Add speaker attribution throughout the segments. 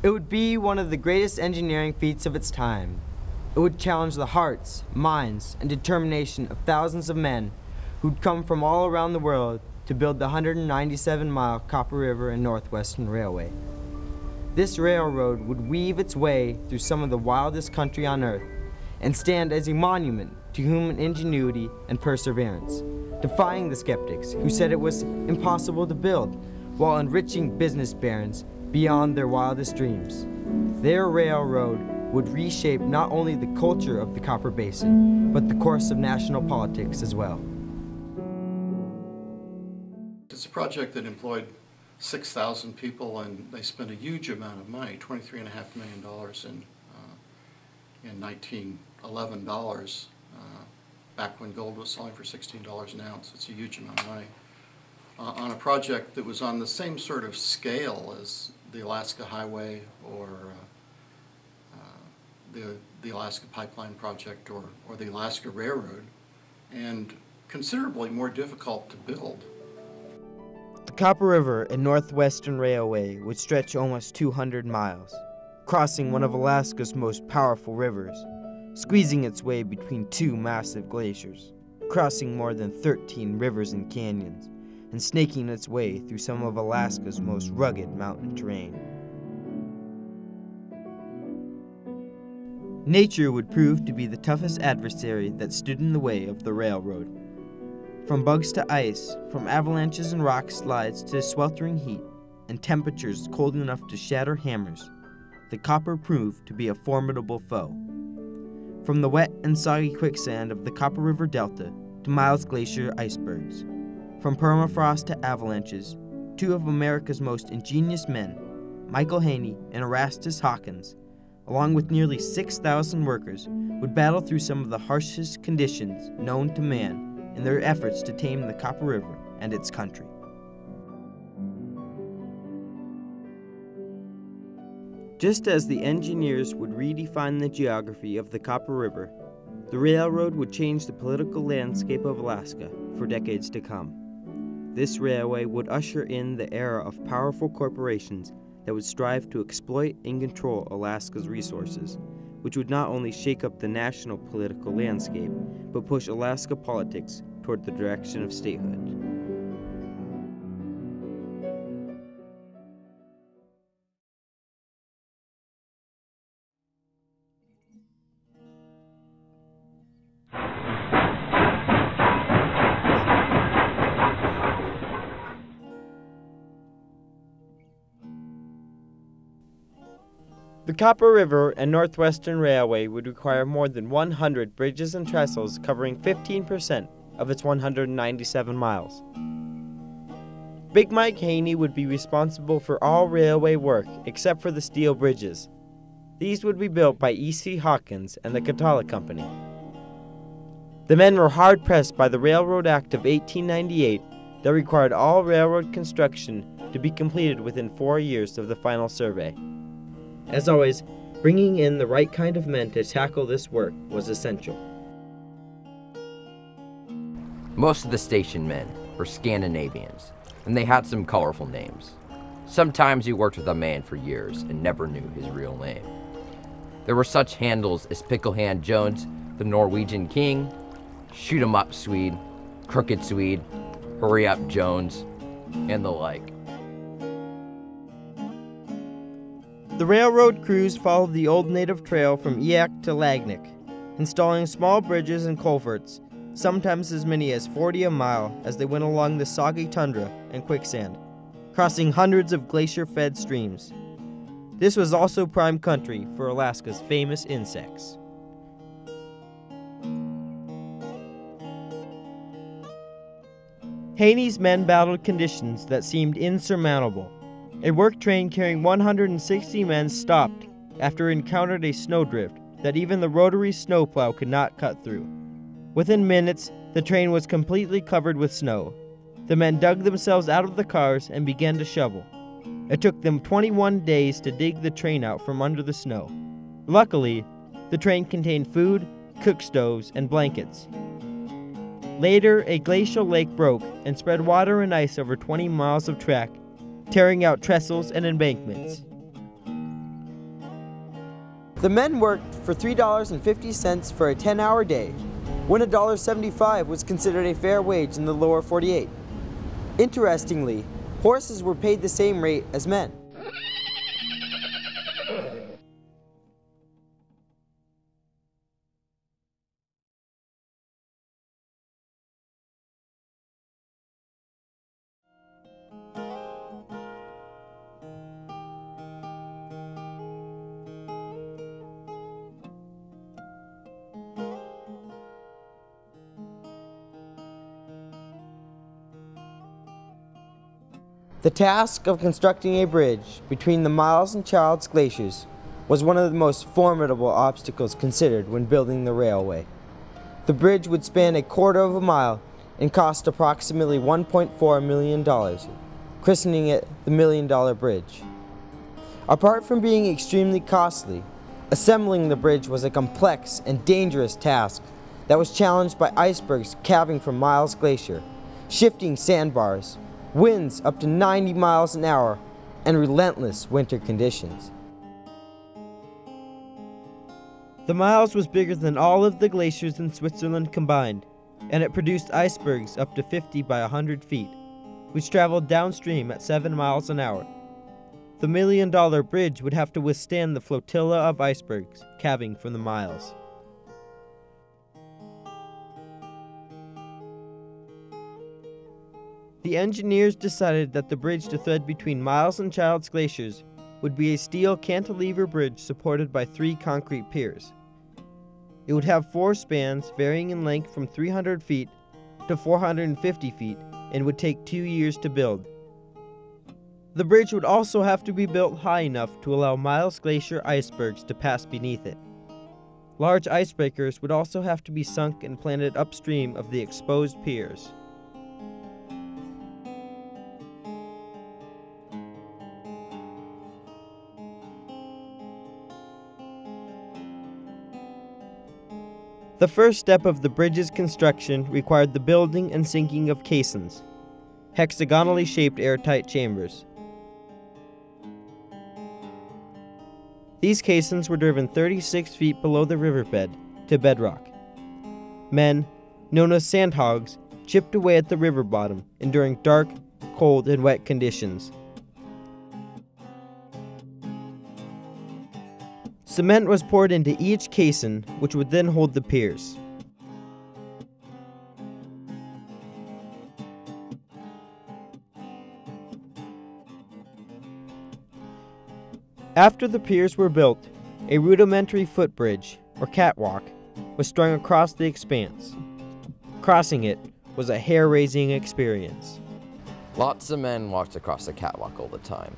Speaker 1: It would be one of the greatest engineering feats of its time. It would challenge the hearts, minds, and determination of thousands of men who'd come from all around the world to build the 197-mile Copper River and Northwestern Railway. This railroad would weave its way through some of the wildest country on earth and stand as a monument to human ingenuity and perseverance, defying the skeptics who said it was impossible to build, while enriching business barons beyond their wildest dreams. Their railroad would reshape not only the culture of the Copper Basin, but the course of national politics as well.
Speaker 2: It's a project that employed 6,000 people, and they spent a huge amount of money, $23.5 million in 1911 dollars, back when gold was selling for $16 an ounce. It's a huge amount of money. On a project that was on the same sort of scale as the Alaska Highway or the Alaska Pipeline Project or the Alaska Railroad, and considerably more difficult to build.
Speaker 1: The Copper River and Northwestern Railway would stretch almost 200 miles, crossing one of Alaska's most powerful rivers, squeezing its way between two massive glaciers, crossing more than 13 rivers and canyons, and snaking its way through some of Alaska's most rugged mountain terrain. Nature would prove to be the toughest adversary that stood in the way of the railroad. From bugs to ice, from avalanches and rock slides to sweltering heat, and temperatures cold enough to shatter hammers, the copper proved to be a formidable foe. From the wet and soggy quicksand of the Copper River Delta to Miles Glacier icebergs, from permafrost to avalanches, two of America's most ingenious men, Michael Haney and Erastus Hawkins, along with nearly 6,000 workers, would battle through some of the harshest conditions known to man in their efforts to tame the Copper River and its country. Just as the engineers would redefine the geography of the Copper River, the railroad would change the political landscape of Alaska for decades to come. This railway would usher in the era of powerful corporations that would strive to exploit and control Alaska's resources, which would not only shake up the national political landscape, but push Alaska politics toward the direction of statehood. The Copper River and Northwestern Railway would require more than 100 bridges and trestles covering 15% of its 197 miles. Big Mike Haney would be responsible for all railway work except for the steel bridges. These would be built by E.C. Hawkins and the Catala Company. The men were hard-pressed by the Railroad Act of 1898 that required all railroad construction to be completed within 4 years of the final survey. As always, bringing in the right kind of men to tackle this work was essential.
Speaker 3: Most of the station men were Scandinavians, and they had some colorful names. Sometimes you worked with a man for years and never knew his real name. There were such handles as Picklehand Jones, the Norwegian King, Shoot 'em Up Swede, Crooked Swede, Hurry Up Jones, and the like.
Speaker 1: The railroad crews followed the old native trail from Eak to Lagnick, installing small bridges and culverts, sometimes as many as 40 a mile as they went along the soggy tundra and quicksand, crossing hundreds of glacier-fed streams. This was also prime country for Alaska's famous insects. Haney's men battled conditions that seemed insurmountable. A work train carrying 160 men stopped after it encountered a snowdrift that even the rotary snowplow could not cut through. Within minutes, the train was completely covered with snow. The men dug themselves out of the cars and began to shovel. It took them 21 days to dig the train out from under the snow. Luckily, the train contained food, cook stoves, and blankets. Later, a glacial lake broke and spread water and ice over 20 miles of track, tearing out trestles and embankments. The men worked for $3.50 for a 10-hour day, when $1.75 was considered a fair wage in the lower 48. Interestingly, horses were paid the same rate as men. The task of constructing a bridge between the Miles and Childs glaciers was one of the most formidable obstacles considered when building the railway. The bridge would span a quarter of a mile and cost approximately $1.4 million, christening it the $1 Million Bridge. Apart from being extremely costly, assembling the bridge was a complex and dangerous task that was challenged by icebergs calving from Miles Glacier, shifting sandbars, winds up to 90 miles an hour, and relentless winter conditions. The Miles was bigger than all of the glaciers in Switzerland combined, and it produced icebergs up to 50 by 100 feet, which traveled downstream at 7 miles an hour. The $1 Million Bridge would have to withstand the flotilla of icebergs calving from the Miles. The engineers decided that the bridge to thread between Miles and Childs glaciers would be a steel cantilever bridge supported by 3 concrete piers. It would have 4 spans varying in length from 300 feet to 450 feet and would take 2 years to build. The bridge would also have to be built high enough to allow Miles Glacier icebergs to pass beneath it. Large icebreakers would also have to be sunk and planted upstream of the exposed piers. The first step of the bridge's construction required the building and sinking of caissons, hexagonally shaped airtight chambers. These caissons were driven 36 feet below the riverbed to bedrock. Men, known as sandhogs, chipped away at the river bottom, enduring dark, cold, and wet conditions. Cement was poured into each caisson, which would then hold the piers. After the piers were built, a rudimentary footbridge, or catwalk, was strung across the expanse. Crossing it was a hair-raising experience.
Speaker 3: Lots of men walked across the catwalk all the time,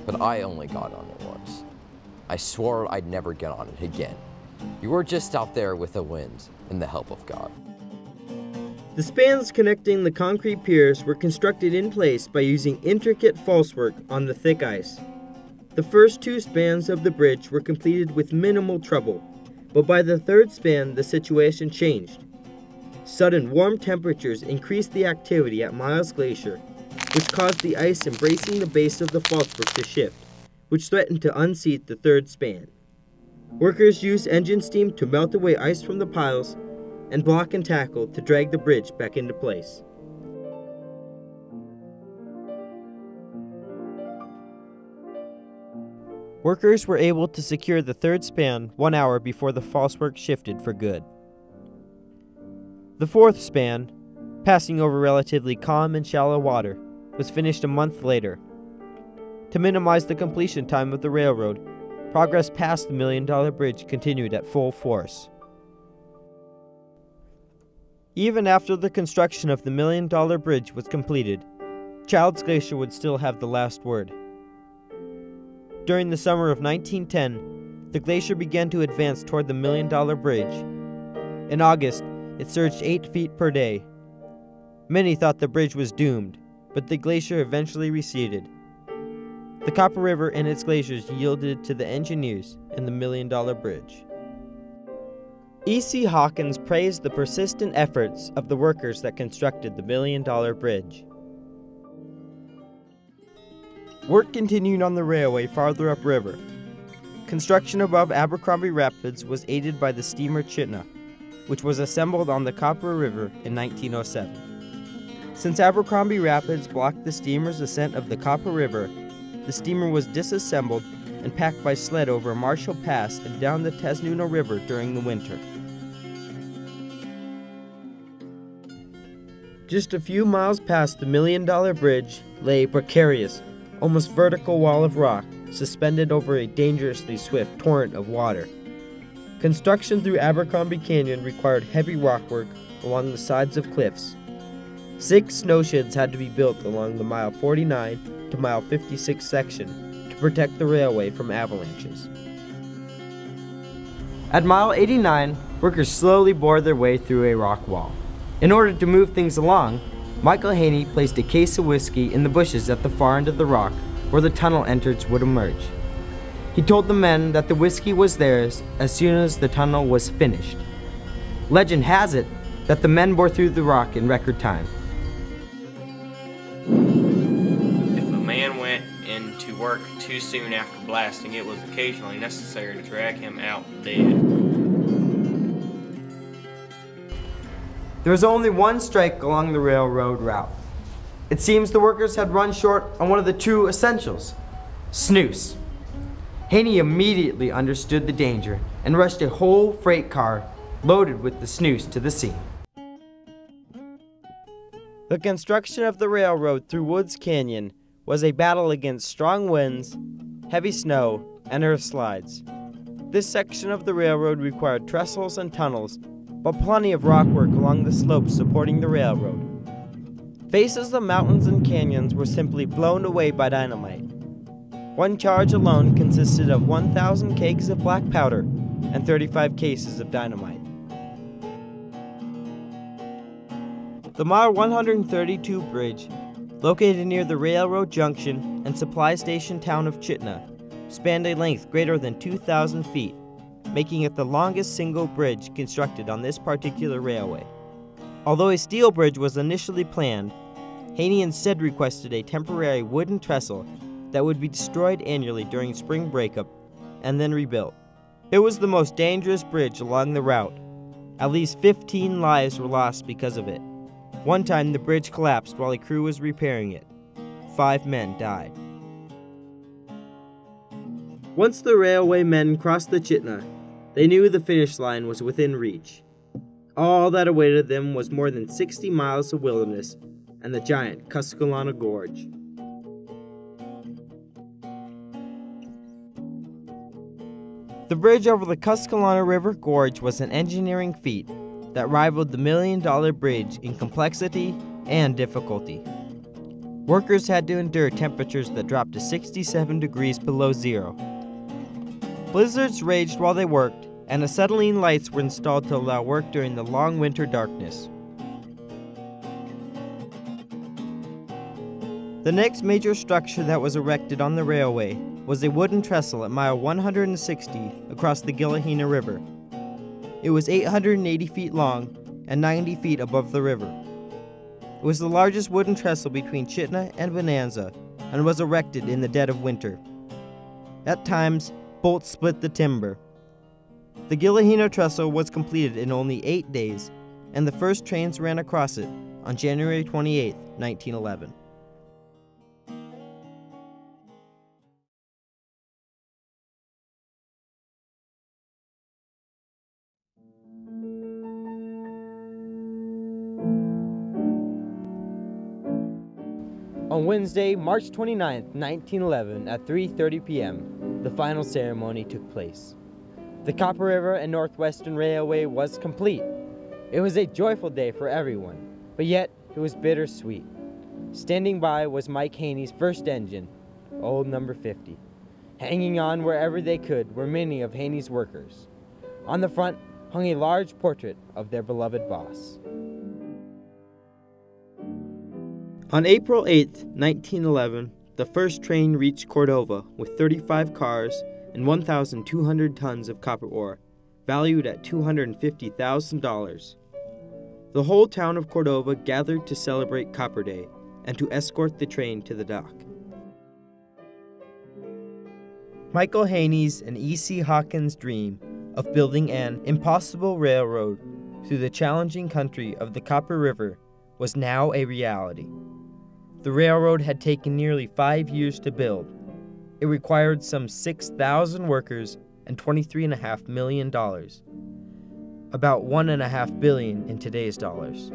Speaker 3: but I only got on it once. I swore I'd never get on it again. You were just out there with the wind and the help of God.
Speaker 1: The spans connecting the concrete piers were constructed in place by using intricate falsework on the thick ice. The first 2 spans of the bridge were completed with minimal trouble, but by the 3rd span the situation changed. Sudden warm temperatures increased the activity at Miles Glacier, which caused the ice embracing the base of the falsework to shift, which threatened to unseat the 3rd span. Workers used engine steam to melt away ice from the piles and block and tackle to drag the bridge back into place. Workers were able to secure the 3rd span 1 hour before the falsework shifted for good. The 4th span, passing over relatively calm and shallow water, was finished a month later. To minimize the completion time of the railroad, progress past the $1 Million Bridge continued at full force. Even after the construction of the $1 Million Bridge was completed, Childs Glacier would still have the last word. During the summer of 1910, the glacier began to advance toward the $1 Million Bridge. In August, it surged 8 feet per day. Many thought the bridge was doomed, but the glacier eventually receded. The Copper River and its glaciers yielded to the engineers and the $1 Million Bridge. E.C. Hawkins praised the persistent efforts of the workers that constructed the $1 Million Bridge. Work continued on the railway farther upriver. Construction above Abercrombie Rapids was aided by the steamer Chitna, which was assembled on the Copper River in 1907. Since Abercrombie Rapids blocked the steamer's ascent of the Copper River, the steamer was disassembled and packed by sled over Marshall Pass and down the Tasnuna River during the winter. Just a few miles past the $1 Million Bridge lay a precarious, almost vertical wall of rock suspended over a dangerously swift torrent of water. Construction through Abercrombie Canyon required heavy rockwork along the sides of cliffs. 6 snow sheds had to be built along the mile 49 to mile 56 section to protect the railway from avalanches. At mile 89, workers slowly bored their way through a rock wall. In order to move things along, Michael Haney placed a case of whiskey in the bushes at the far end of the rock where the tunnel entrance would emerge. He told the men that the whiskey was theirs as soon as the tunnel was finished. Legend has it that the men bore through the rock in record time.
Speaker 4: If a man went into work too soon after blasting, it was occasionally necessary to drag him out dead.
Speaker 1: There was only one strike along the railroad route. It seems the workers had run short on one of the true essentials, snus. Haney immediately understood the danger and rushed a whole freight car loaded with the snus to the scene. The construction of the railroad through Woods Canyon was a battle against strong winds, heavy snow, and earth slides. This section of the railroad required trestles and tunnels, but plenty of rockwork along the slopes supporting the railroad. Faces of mountains and canyons were simply blown away by dynamite. One charge alone consisted of 1,000 kegs of black powder and 35 cases of dynamite. The Mile 132 bridge, located near the railroad junction and supply station town of Chitna, spanned a length greater than 2,000 feet, making it the longest single bridge constructed on this particular railway. Although a steel bridge was initially planned, Haney instead requested a temporary wooden trestle that would be destroyed annually during spring breakup and then rebuilt. It was the most dangerous bridge along the route. At least 15 lives were lost because of it. One time the bridge collapsed while a crew was repairing it. 5 men died. Once the railway men crossed the Chitna, they knew the finish line was within reach. All that awaited them was more than 60 miles of wilderness and the giant Tusculana Gorge. The bridge over the Tusculana River Gorge was an engineering feat that rivaled the $1 Million Bridge in complexity and difficulty. Workers had to endure temperatures that dropped to 67 degrees below zero. Blizzards raged while they worked, and acetylene lights were installed to allow work during the long winter darkness. The next major structure that was erected on the railway was a wooden trestle at mile 160 across the Gillahena River. It was 880 feet long and 90 feet above the river. It was the largest wooden trestle between Chitna and Bonanza and was erected in the dead of winter. At times, bolts split the timber. The Gillahena trestle was completed in only 8 days, and the first trains ran across it on January 28, 1911. On Wednesday, March 29, 1911, at 3:30 p.m., the final ceremony took place. The Copper River and Northwestern Railway was complete. It was a joyful day for everyone, but yet it was bittersweet. Standing by was Mike Haney's first engine, old number 50. Hanging on wherever they could were many of Haney's workers. On the front hung a large portrait of their beloved boss. On April 8, 1911, the first train reached Cordova with 35 cars and 1,200 tons of copper ore, valued at $250,000. The whole town of Cordova gathered to celebrate Copper Day and to escort the train to the dock. Michael Haney's and E.C. Hawkins' dream of building an impossible railroad through the challenging country of the Copper River was now a reality. The railroad had taken nearly 5 years to build. It required some 6,000 workers and $23.5 million, about $1.5 billion in today's dollars.